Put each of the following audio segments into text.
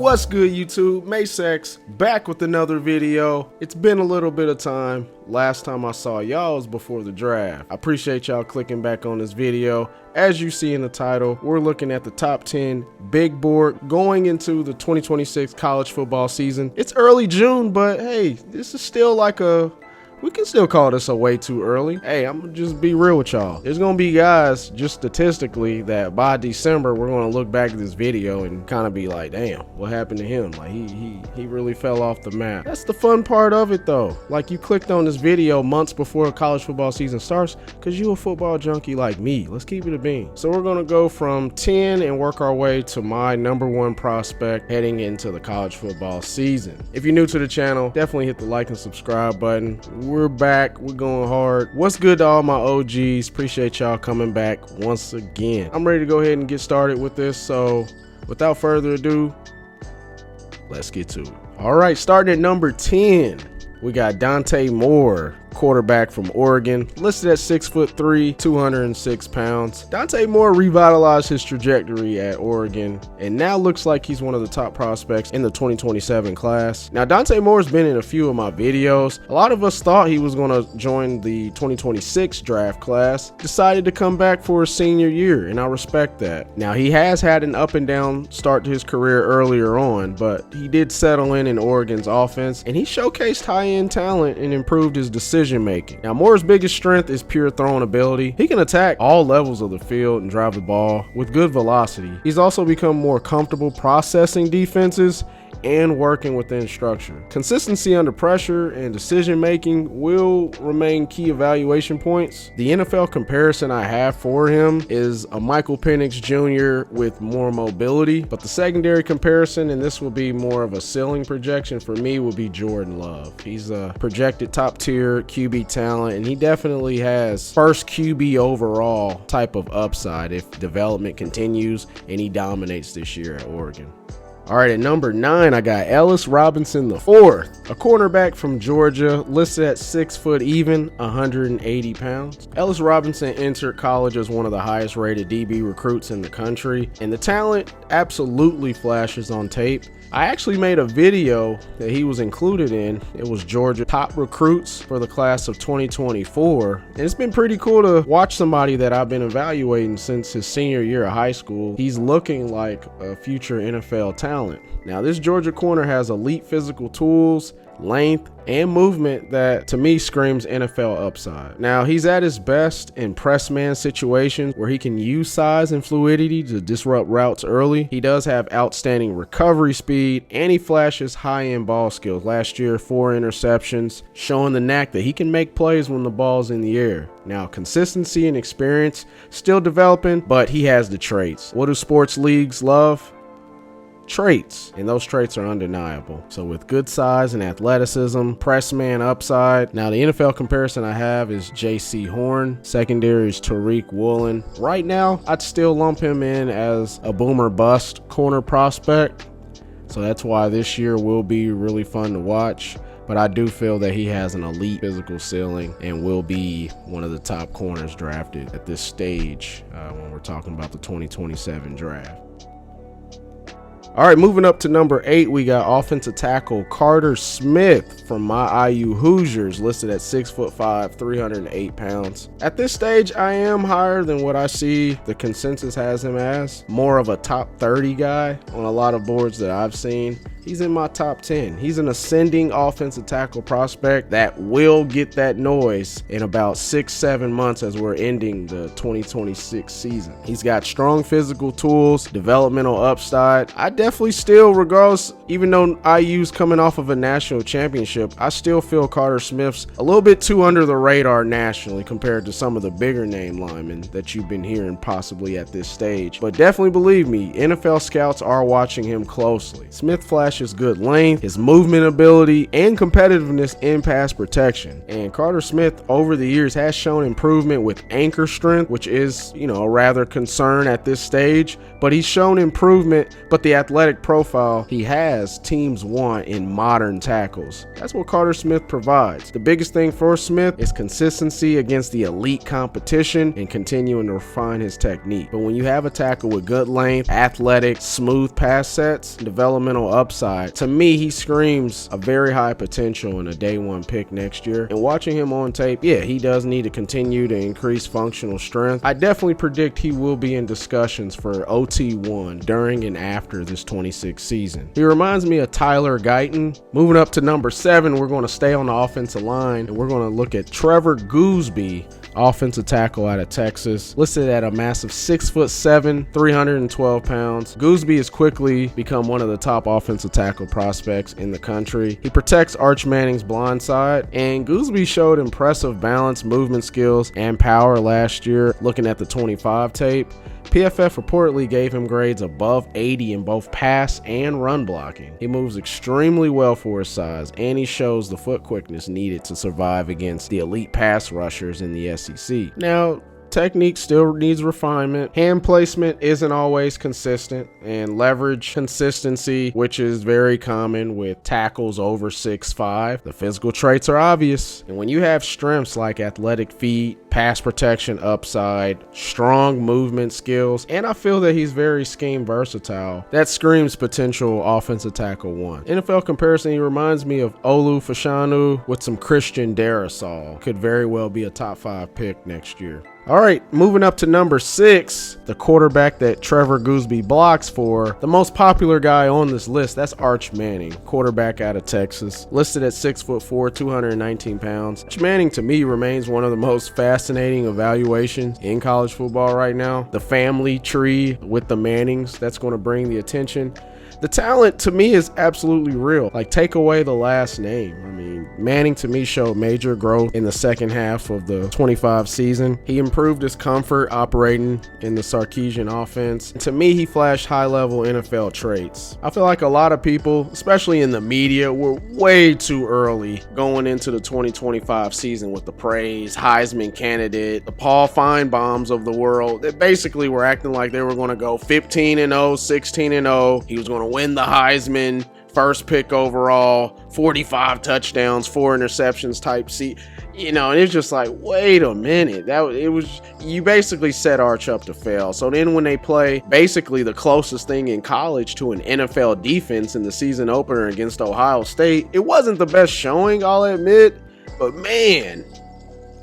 What's good, YouTube? Masex back with another video. It's been a little bit of time. Last time I saw y'all was before the draft. I appreciate y'all clicking back on this video. As you see in the title, we're looking at the top 10 big board going into the 2026 college football season. It's early June, but hey, this is still like we can still call this a way too early. Hey, I'm gonna just be real with y'all. There's gonna be guys, just statistically, that by December we're gonna look back at this video and kind of be like, damn, what happened to him? Like he really fell off the map. That's the fun part of it though. Like, you clicked on this video months before college football season starts because you a football junkie like me. Let's keep it a bean. So we're gonna go from 10 and work our way to my #1 prospect heading into the college football season. If you're new to the channel, definitely hit the like and subscribe button. We're back, we're going hard. What's good to all my OGs? Appreciate y'all coming back once again. I'm ready to go ahead and get started with this, so without further ado, let's get to it. All right, starting at number 10, we got Dante Moore, quarterback from Oregon, listed at 6'3", 206 pounds. Dante Moore revitalized his trajectory at Oregon and now looks like he's one of the top prospects in the 2027 class. Now, Dante Moore's been in a few of my videos. A lot of us thought he was going to join the 2026 draft class, decided to come back for his senior year, and I respect that. Now, he has had an up and down start to his career earlier on, but he did settle in Oregon's offense, and he showcased high-end talent and improved his decision making. Now, Moore's biggest strength is pure throwing ability. He can attack all levels of the field and drive the ball with good velocity. He's also become more comfortable processing defenses and working within structure. Consistency under pressure and decision making will remain key evaluation points. The NFL comparison I have for him is a Michael Penix Jr. with more mobility, but the secondary comparison, and this will be more of a ceiling projection for me, will be Jordan Love. He's a projected top tier QB talent, and he definitely has first QB overall type of upside if development continues and he dominates this year at Oregon. All right, at number 9, I got Ellis Robinson IV, a cornerback from Georgia, listed at 6 foot even, 180 pounds. Ellis Robinson entered college as one of the highest rated DB recruits in the country, and the talent absolutely flashes on tape. I actually made a video that he was included in. It was Georgia top recruits for the class of 2024. And it's been pretty cool to watch somebody that I've been evaluating since his senior year of high school. He's looking like a future NFL talent. Now, this Georgia corner has elite physical tools, length, and movement that to me screams NFL upside. Now, he's at his best in press man situations where he can use size and fluidity to disrupt routes early. He does have outstanding recovery speed, and he flashes high-end ball skills. Last year, 4 interceptions, showing the knack that he can make plays when the ball's in the air. Now, consistency and experience still developing, but he has the traits. What do sports leagues love? Traits, and those traits are undeniable. So with good size and athleticism, press man upside. Now, the NFL comparison I have is J.C. Horn. Secondary is Tariq Woolen. Right now, I'd still lump him in as a boomer bust corner prospect. So that's why this year will be really fun to watch. But I do feel that he has an elite physical ceiling and will be one of the top corners drafted at this stage when we're talking about the 2027 draft. All right, moving up to number 8, we got offensive tackle Carter Smith from my IU Hoosiers, listed at 6'5", 308 pounds. At this stage, I am higher than what I see the consensus has him as. More of a top 30 guy on a lot of boards that I've seen. He's in my top 10. He's an ascending offensive tackle prospect that will get that noise in about 6-7 months as we're ending the 2026 season. He's got strong physical tools, developmental upside. I definitely still, regardless, even though IU's coming off of a national championship, I still feel Carter Smith's a little bit too under the radar nationally compared to some of the bigger name linemen that you've been hearing possibly at this stage. But definitely believe me, NFL scouts are watching him closely. Smith flashes flashes good length, his movement ability, and competitiveness in pass protection. And Carter Smith over the years has shown improvement with anchor strength, which is, a rather concern at this stage, but he's shown improvement, but the athletic profile he has, teams want in modern tackles. That's what Carter Smith provides. The biggest thing for Smith is consistency against the elite competition and continuing to refine his technique. But when you have a tackle with good length, athletic, smooth pass sets, developmental upside, to me, he screams a very high potential and a day one pick next year. And watching him on tape, yeah, he does need to continue to increase functional strength. I definitely predict he will be in discussions for OT1 during and after this 26 season. He reminds me of Tyler Guyton. Moving up to number 7, we're going to stay on the offensive line and we're going to look at Trevor Goosby, offensive tackle out of Texas, listed at a massive 6'7", 312 pounds. Goosby has quickly become one of the top offensive tackle prospects in the country. He protects Arch Manning's blind side, and Goosby showed impressive balance, movement skills, and power last year. Looking at the 25 tape, PFF reportedly gave him grades above 80 in both pass and run blocking. He moves extremely well for his size, and he shows the foot quickness needed to survive against the elite pass rushers in the SEC. Now, technique still needs refinement. Hand placement isn't always consistent, and leverage consistency, which is very common with tackles over 6'5". The physical traits are obvious, and when you have strengths like athletic feet, pass protection upside, strong movement skills, and I feel that he's very scheme versatile, that screams potential offensive tackle 1. NFL comparison, he reminds me of Olu Fashanu with some Christian Darrisaw. Could very well be a top 5 pick next year. All right, moving up to number 6, the quarterback that Trevor Goosby blocks for, the most popular guy on this list, that's Arch Manning, quarterback out of Texas, listed at 6'4", 219 pounds. Arch Manning, to me, remains one of the most fascinating evaluations in college football right now. The family tree with the Mannings, that's going to bring the attention. The talent to me is absolutely real. Like, take away the last name. I mean, Manning to me showed major growth in the second half of the 25 season. He improved his comfort operating in the Sarkisian offense. And to me, he flashed high-level NFL traits. I feel like a lot of people, especially in the media, were way too early going into the 2025 season with the praise, Heisman candidate, the Paul Feinbaums of the world, that basically were acting like they were going to go 15-0, 16-0. He was going to win the Heisman, first pick overall, 45 touchdowns, 4 interceptions type seat, and it's just like, wait a minute, you basically set Arch up to fail. So then when they play basically the closest thing in college to an NFL defense in the season opener against Ohio State, it wasn't the best showing, I'll admit, but man,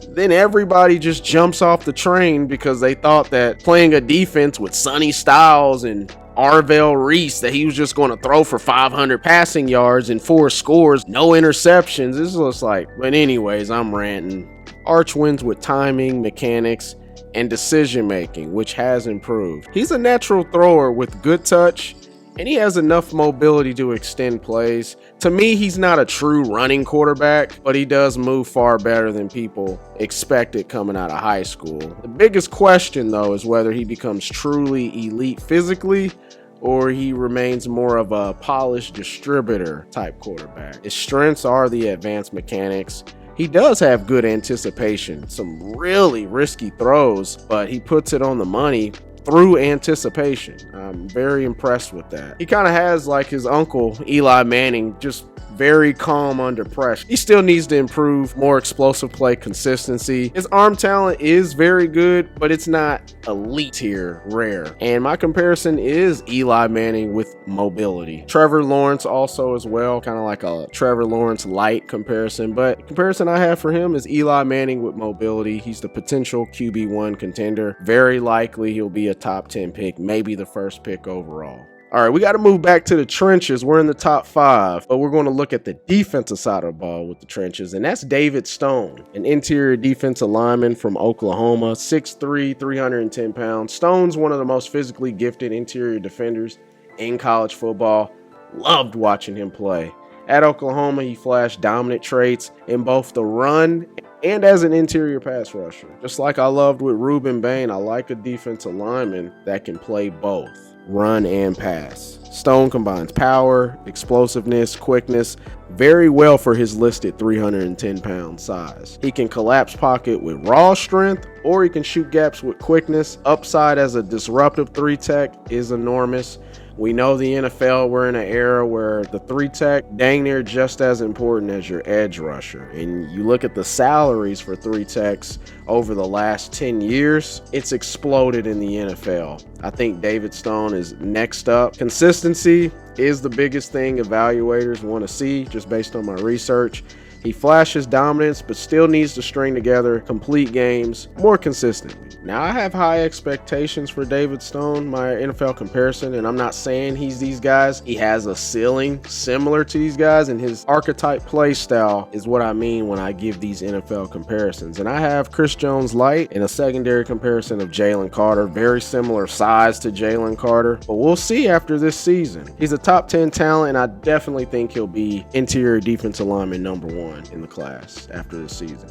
then everybody just jumps off the train because they thought that playing a defense with Sonny Styles and Arvell Reese, that he was just going to throw for 500 passing yards and 4 scores, no interceptions. This looks like, but anyways, I'm ranting. Arch wins with timing, mechanics, and decision making, which has improved. He's a natural thrower with good touch, and he has enough mobility to extend plays. To me, he's not a true running quarterback, but he does move far better than people expected coming out of high school. The biggest question, though, is whether he becomes truly elite physically or he remains more of a polished distributor type quarterback. His strengths are the advanced mechanics. He does have good anticipation, some really risky throws, but he puts it on the money through anticipation. I'm very impressed with that. He kind of has like his uncle, Eli Manning, just very calm under pressure. He still needs to improve, more explosive play consistency. His arm talent is very good, but it's not elite tier, rare. And my comparison is Eli Manning with mobility. Trevor Lawrence also as well, kind of like a Trevor Lawrence light comparison, but the comparison I have for him is Eli Manning with mobility. He's the potential QB1 contender. Very likely he'll be a top 10 pick, maybe the first pick overall. All right, we got to move back to the trenches. We're in the top 5, but we're going to look at the defensive side of the ball with the trenches, and that's David Stone, an interior defensive lineman from Oklahoma, 6'3", 310 pounds. Stone's one of the most physically gifted interior defenders in college football. Loved watching him play. At Oklahoma, he flashed dominant traits in both the run and as an interior pass rusher. Just like I loved with Ruben Bain, I like a defensive lineman that can play both. run and pass. Stone combines power, explosiveness, quickness very well for his listed 310-pound size. He can collapse pocket with raw strength, or he can shoot gaps with quickness. Upside as a disruptive 3-tech is enormous. We know the NFL, we're in an era where the 3-tech dang near just as important as your edge rusher. And you look at the salaries for 3-techs over the last 10 years, it's exploded in the NFL. I think David Stone is next up. Consistency is the biggest thing evaluators want to see, just based on my research. He flashes dominance, but still needs to string together complete games more consistently. Now, I have high expectations for David Stone, my NFL comparison, and I'm not saying he's these guys. He has a ceiling similar to these guys, and his archetype play style is what I mean when I give these NFL comparisons. And I have Chris Jones light in a secondary comparison of Jalen Carter, very similar size to Jalen Carter, but we'll see after this season. He's a top 10 talent, and I definitely think he'll be interior defensive lineman #1 in the class after this season.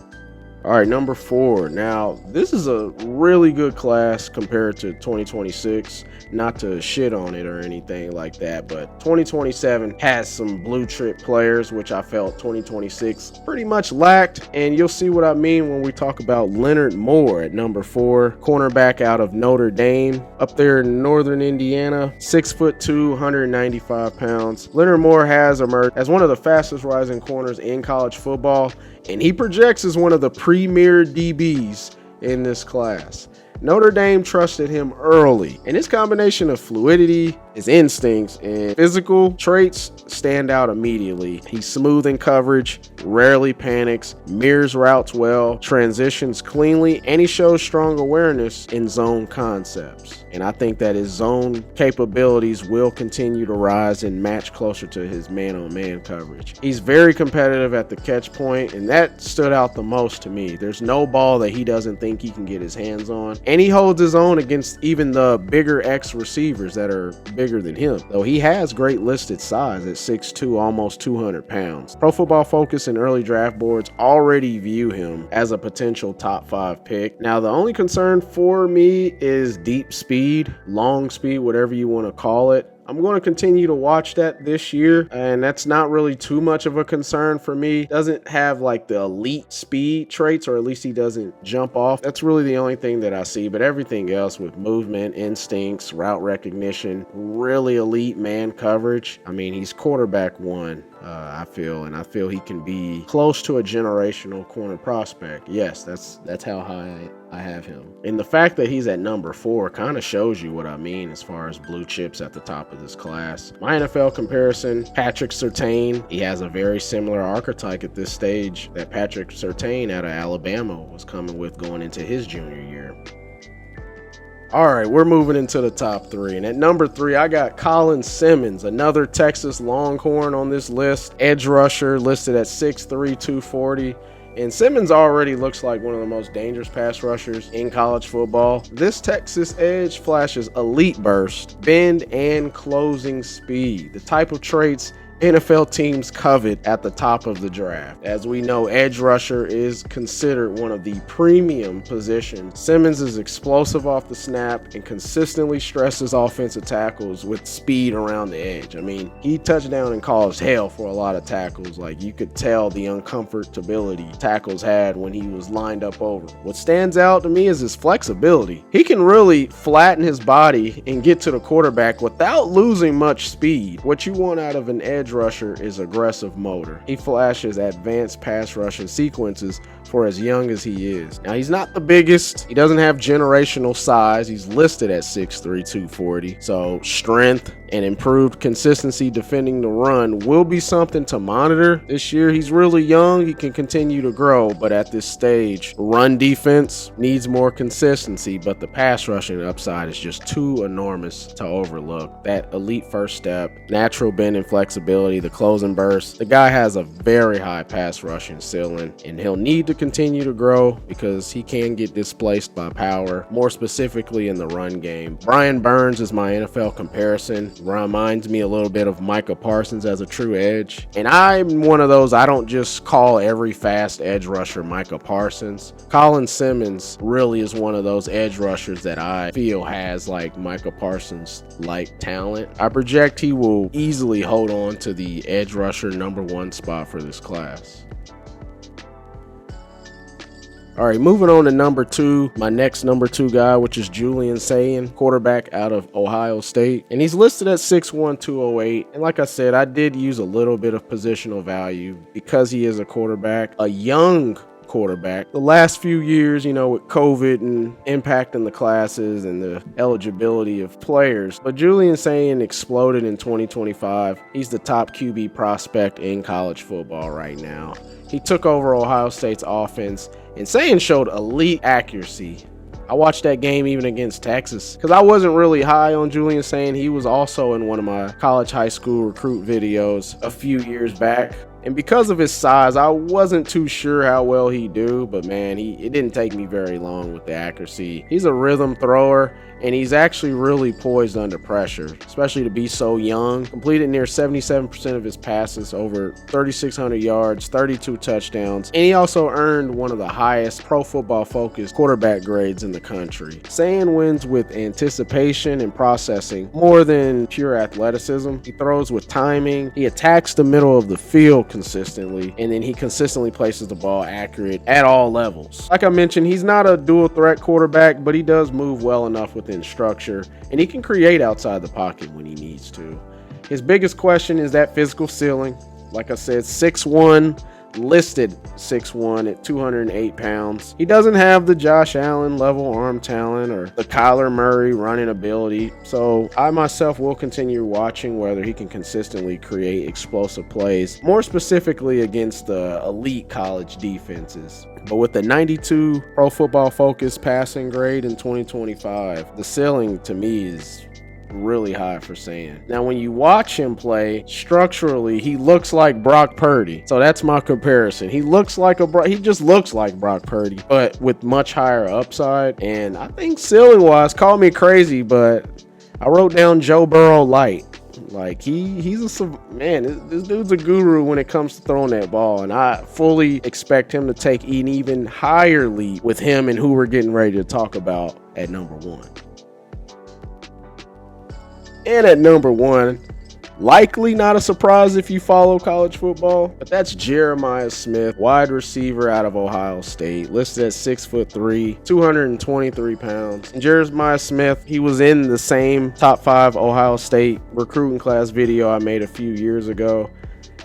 All right, number 4. Now, this is a really good class compared to 2026. Not to shit on it or anything like that, but 2027 has some blue chip players, which I felt 2026 pretty much lacked. And you'll see what I mean when we talk about Leonard Moore at number 4, cornerback out of Notre Dame, up there in northern Indiana, 6'2", 195 pounds. Leonard Moore has emerged as one of the fastest rising corners in college football, and he projects as one of the premier DBs in this class. Notre Dame trusted him early, and his combination of fluidity, his instincts, and physical traits stand out immediately. He's smooth in coverage, rarely panics, mirrors routes well, transitions cleanly, and he shows strong awareness in zone concepts. And I think that his zone capabilities will continue to rise and match closer to his man-on-man coverage. He's very competitive at the catch point, and that stood out the most to me. There's no ball that he doesn't think he can get his hands on, and he holds his own against even the bigger X receivers that are bigger than him, though he has great listed size at 6'2", almost 200 pounds. Pro Football Focus and early draft boards already view him as a potential top 5 pick. Now, the only concern for me is deep speed, long speed, whatever you want to call it. I'm going to continue to watch that this year, and that's not really too much of a concern for me. Doesn't have like the elite speed traits, or at least he doesn't jump off. That's really the only thing that I see, but everything else with movement, instincts, route recognition, really elite man coverage. I mean, he's quarterback 1. I feel he can be close to a generational corner prospect. Yes, that's how high I have him. And the fact that he's at number 4 kind of shows you what I mean as far as blue chips at the top of this class. My NFL comparison, Patrick Surtain. He has a very similar archetype at this stage that Patrick Surtain out of Alabama was coming with going into his junior year. All right, we're moving into the top 3. And at number 3, I got Colin Simmons, another Texas Longhorn on this list. Edge rusher listed at 6'3", 240. And Simmons already looks like one of the most dangerous pass rushers in college football. This Texas edge flashes elite burst, bend, and closing speed, the type of traits NFL teams covet at the top of the draft. As we know, edge rusher is considered one of the premium positions. Simmons is explosive off the snap and consistently stresses offensive tackles with speed around the edge. I mean, he touched down and caused hell for a lot of tackles. Like, you could tell the uncomfortability tackles had when he was lined up over. What stands out to me is his flexibility. He can really flatten his body and get to the quarterback without losing much speed. What you want out of an edge rusher is aggressive motor. He flashes advanced pass rushing sequences for as young as he is. Now, he's not the biggest. He doesn't have generational size. He's listed at 6'3", 240. So strength and improved consistency defending the run will be something to monitor this year. He's really young. He can continue to grow, but at this stage, run defense needs more consistency, but the pass rushing upside is just too enormous to overlook. That elite first step, natural bend and flexibility, the closing burst. The guy has a very high pass rushing ceiling, and he'll need to continue to grow because he can get displaced by power, more specifically in the run game. Brian Burns is my NFL comparison. Reminds me a little bit of Micah Parsons as a true edge. And I'm one of those, I don't just call every fast edge rusher Micah Parsons. Colin Simmons really is one of those edge rushers that I feel has like Micah Parsons like talent. I project he will easily hold on to the edge rusher #1 spot for this class. All right, moving on to number 2, my next number 2 guy, which is Julian Sayin, quarterback out of Ohio State. And he's listed at 6'1", 208. And like I said, I did use a little bit of positional value because he is a quarterback, a young quarterback. The last few years, with COVID and impacting the classes and the eligibility of players. But Julian Sayin exploded in 2025. He's the top QB prospect in college football right now. He took over Ohio State's offense, and Sayin showed elite accuracy. I watched that game even against Texas because I wasn't really high on Julian Sayin. He was also in one of my college high school recruit videos a few years back. And because of his size, I wasn't too sure how well he'd do, but man, it didn't take me very long with the accuracy. He's a rhythm thrower, and he's actually really poised under pressure, especially to be so young. Completed near 77% of his passes, over 3,600 yards, 32 touchdowns, and he also earned one of the highest Pro Football Focus quarterback grades in the country. Sayin wins with anticipation and processing more than pure athleticism. He throws with timing, he attacks the middle of the field consistently, and then he consistently places the ball accurate at all levels. Like I mentioned, he's not a dual threat quarterback, but he does move well enough within structure, and he can create outside the pocket when he needs to. His biggest question is that physical ceiling. Like I said, 6'1", listed 6'1" at 208 pounds. He doesn't have the Josh Allen level arm talent or the Kyler Murray running ability, so I myself will continue watching whether he can consistently create explosive plays, more specifically against the elite college defenses. But with the 92 Pro Football Focus passing grade in 2025, the ceiling to me is really high for Sayin. Now, when you watch him play, structurally, he looks like Brock Purdy. So that's my comparison. He just looks like Brock Purdy, but with much higher upside. And I think ceiling-wise, call me crazy, but I wrote down Joe Burrow light. Like he's this dude's a guru when it comes to throwing that ball, and I fully expect him to take an even higher lead with him and who we're getting ready to talk about at number 1. And at number 1, likely not a surprise if you follow college football, but that's Jeremiah Smith, wide receiver out of Ohio State, listed at 6'3", 223 pounds. And Jeremiah Smith, he was in the same top 5 Ohio State recruiting class video I made a few years ago.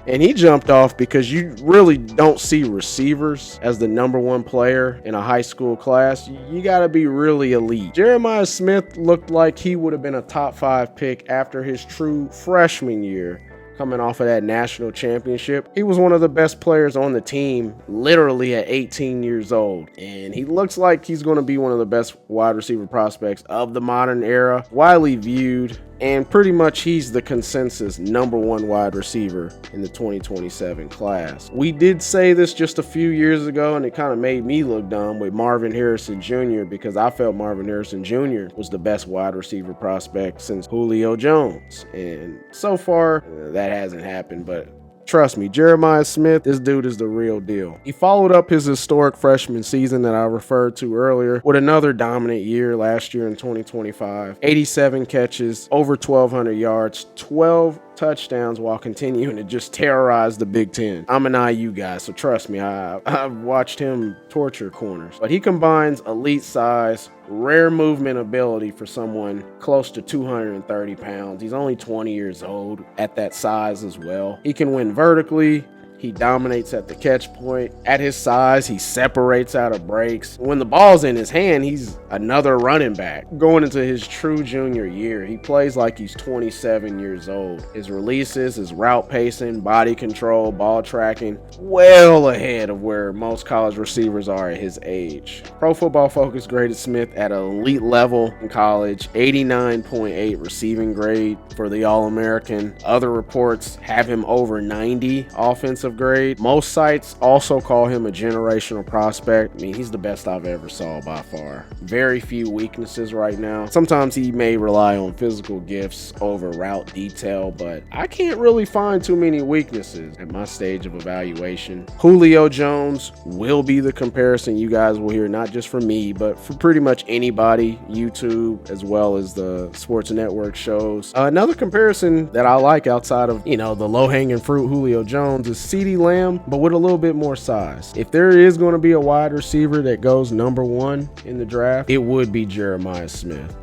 And he jumped off because you really don't see receivers as the number 1 player in a high school class. You got to be really elite. Jeremiah Smith looked like he would have been a top 5 pick after his true freshman year. Coming off of that national championship, he was one of the best players on the team, literally at 18 years old. And he looks like he's going to be one of the best wide receiver prospects of the modern era, widely viewed, and pretty much he's the consensus number 1 wide receiver in the 2027 class. We did say this just a few years ago, and it kind of made me look dumb with Marvin Harrison Jr. because I felt Marvin Harrison Jr. was the best wide receiver prospect since Julio Jones. And so far, that hasn't happened, but trust me, Jeremiah Smith, this dude is the real deal. He followed up his historic freshman season that I referred to earlier with another dominant year last year in 2025. 87 catches, over 1,200 yards, 12 touchdowns while continuing to just terrorize the Big Ten. I'm an IU guy, so trust me, I've watched him torture corners. But he combines elite size, rare movement ability for someone close to 230 pounds. He's only 20 years old at that size as well. He can win vertically. He dominates at the catch point. At his size, he separates out of breaks. When the ball's in his hand, he's another running back. Going into his true junior year, he plays like he's 27 years old. His releases, his route pacing, body control, ball tracking, well ahead of where most college receivers are at his age. Pro Football Focus graded Smith at an elite level in college, 89.8 receiving grade for the All-American. Other reports have him over 90 offensive defensive grade. Most sites also call him a generational prospect. I mean, he's the best I've ever saw by far. Very few weaknesses right now. Sometimes he may rely on physical gifts over route detail, but I can't really find too many weaknesses at my stage of evaluation. Julio Jones will be the comparison you guys will hear, not just from me, but for pretty much anybody, YouTube as well as the sports network shows. Another comparison that I like outside of, the low-hanging fruit Julio Jones is CeeDee Lamb, but with a little bit more size. If there is going to be a wide receiver that goes number 1 in the draft, it would be Jeremiah Smith.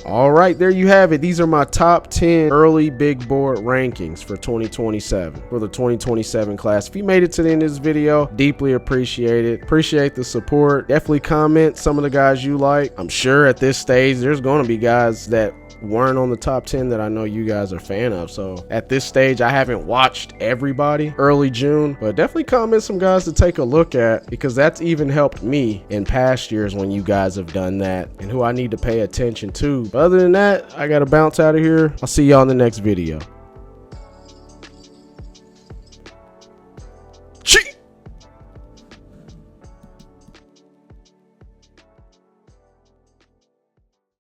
All right, there you have it. These are my top 10 early big board rankings for 2027, for the 2027 class. If you made it to the end of this video, deeply appreciate it. Appreciate the support. Definitely comment some of the guys you like. I'm sure at this stage, there's going to be guys that weren't on the top 10 that I know you guys are a fan of. So at this stage, I haven't watched everybody early June, but definitely comment some guys to take a look at, because that's even helped me in past years when you guys have done that and who I need to pay attention to. But other than that, I got to bounce out of here. I'll see y'all in the next video.